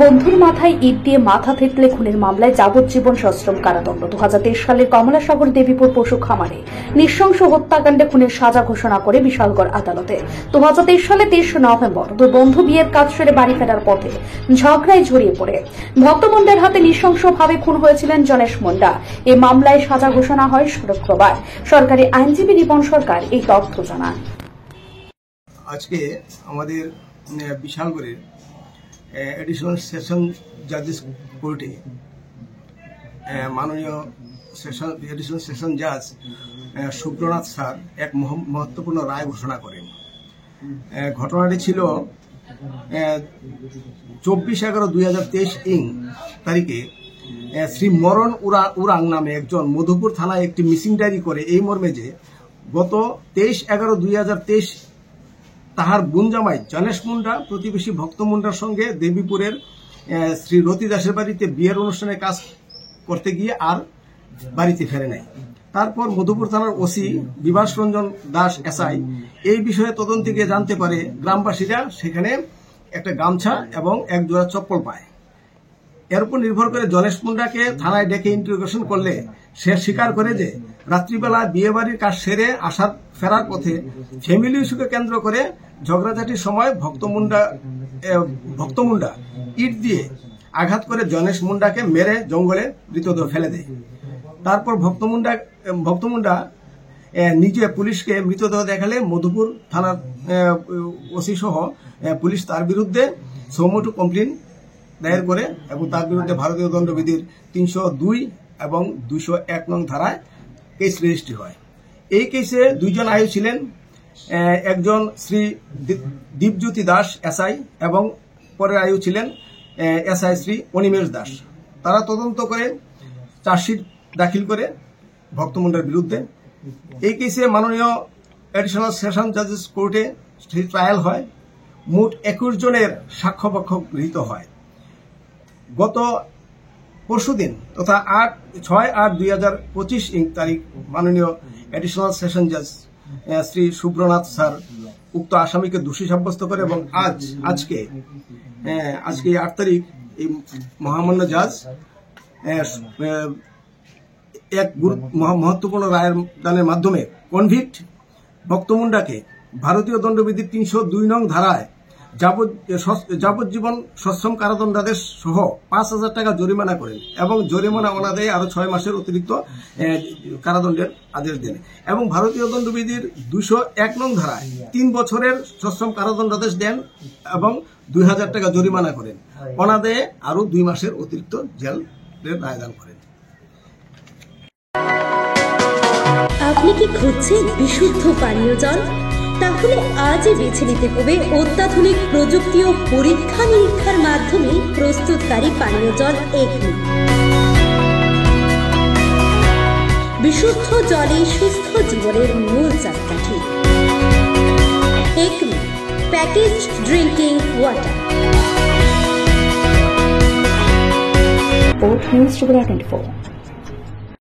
বন্ধুর মাথায় ইট দিয়ে মাথা থেতলে খুনের মামলায় যাবজ্জীবন সশ্রম কারাদণ্ড। 2023 সালের কমলাসাগর দেবীপুর পশু খামারে নৃশংস হত্যাকাণ্ডে খুনের সাজা ঘোষণা করে বিশালগড় আদালতে। 2023 সালে 23 নভেম্বর দুই বন্ধু বিয়ের কাজ সেরে বাড়ি ফেরার পথে ঝগড়ায় জড়িয়ে পড়ে ভক্তমুন্ডার হাতে নৃশংসভাবে খুন হয়েছিলেন জনেশ মুন্ডা। এই মামলায় সাজা ঘোষণা হয় শুক্রবার। সরকারি আইনজীবী রিপন সরকার এই তথ্য জানান। আজকে আমাদের বিশালগড়ের এডিশনাল সেশন জাজেস কোর্টে মাননীয় এডিশনাল সেশন জাজ সুব্রনাথ স্যার এক মহত্বপূর্ণ রায় ঘোষণা করেন। ঘটনাটি ছিল 24/11/2023 তারিখে শ্রী মরণ উরাং নামে একজন মধুপুর থানায় একটি মিসিং ডায়েরি করে এই মর্মে যে গত 23/11/2023 তাহার বোন জামাই জনেশ মুন্ডা প্রতিবেশী ভক্ত মুন্ডার সঙ্গে দেবীপুরের শ্রী রতি দাসের বাড়িতে বিয়ের অনুষ্ঠানে কাজ করতে গিয়ে আর বাড়িতে ফেরে নাই। তারপর মধুপুর থানার ওসি বিভাস রঞ্জন দাস এসআই এই বিষয়ে তদন্তে গিয়ে জানতে পারে গ্রামবাসীরা সেখানে একটা গামছা এবং এক জোড়া চপ্পল পায়। এর উপর নির্ভর করে জনেশ মুন্ডাকে থানায় ডেকে ইন্টারোগেশন করলে সে স্বীকার করে যে রাত্রিবেলা বিয়ে বাড়ির কাজ সেরে ফেরার পথে ফ্যামিলি ইস্যুকে কেন্দ্র করে ঝগড়াঝাটির সময় ভক্তমুন্ডা ইট দিয়ে আঘাত করে জনেশ মুন্ডাকে মেরে জঙ্গলে মৃতদেহ ফেলে দেয়। তারপর ভক্তমুন্ডা নিজে পুলিশকে মৃতদেহ দেখালে মধুপুর থানার ওসি সহ পুলিশ তার বিরুদ্ধে সৌমোটো কমপ্লেন দায়ের করে এবং তার বিরুদ্ধে ভারতীয় দণ্ডবিধির 302 এবং 201 নং ধারায় কেস রেজিস্ট্রি হয়। এই কেসে দুইজন আয়ু ছিলেন, একজন শ্রী দীপজ্যোতি দাস এসআই এবং পরের আয়ু ছিলেন এসআই শ্রী অনিমেষ দাস। তারা তদন্ত করে চার্জশিট দাখিল করে ভক্তমুন্ডার বিরুদ্ধে। এই কেসে মাননীয় এডিশনাল সেশন জাজেস কোর্টে ট্রায়াল হয়। মোট 21 জনের সাক্ষ্যপক্ষ গৃহীত হয়। গত পরশুদিন তথা 6/8/2025 তারিখ মাননীয় এডিশনাল সেশন জাজ শ্রী সুব্রনাথ স্যার উক্ত আসামিকে দোষী সাব্যস্ত করে এবং আজকে 8 তারিখ এই মহামান্য জাজ এক মহত্বপূর্ণ রায়ের দানের মাধ্যমে কনভিক্ট ভক্তমুন্ডাকে ভারতীয় দণ্ডবিধির 302 নং ধারায় যাবজ্জীবন সশ্রম কারাদণ্ডাদেশ সহ 5,000 টাকা জরিমানা করেন এবং জরিমানা অনাদায়ে আরো 6 মাসের অতিরিক্ত কারাদণ্ডের আদেশ দেন এবং ভারতীয় দণ্ডবিধির 201 নং ধারায় 3 বছরের সশ্রম কারাদণ্ডাদেশ দেন এবং 2,000 টাকা জরিমানা করেন। অনাদায়ে আরো 2 মাসের অতিরিক্ত জেলের রায়দান করেন। আপনি কি খুঁজছেন বিশুদ্ধ পানীয় জল? তাহলে আজই বেছে নিতে হবে অত্যাধুনিক প্রযুক্তি ও পরীক্ষা নিরীক্ষার মাধ্যমে প্রস্তুতকারী পানীয় জল একমি। বিশুদ্ধ জলে সুস্থ জীবনের মূল চাকাঠি। Acme package drinking water. News 24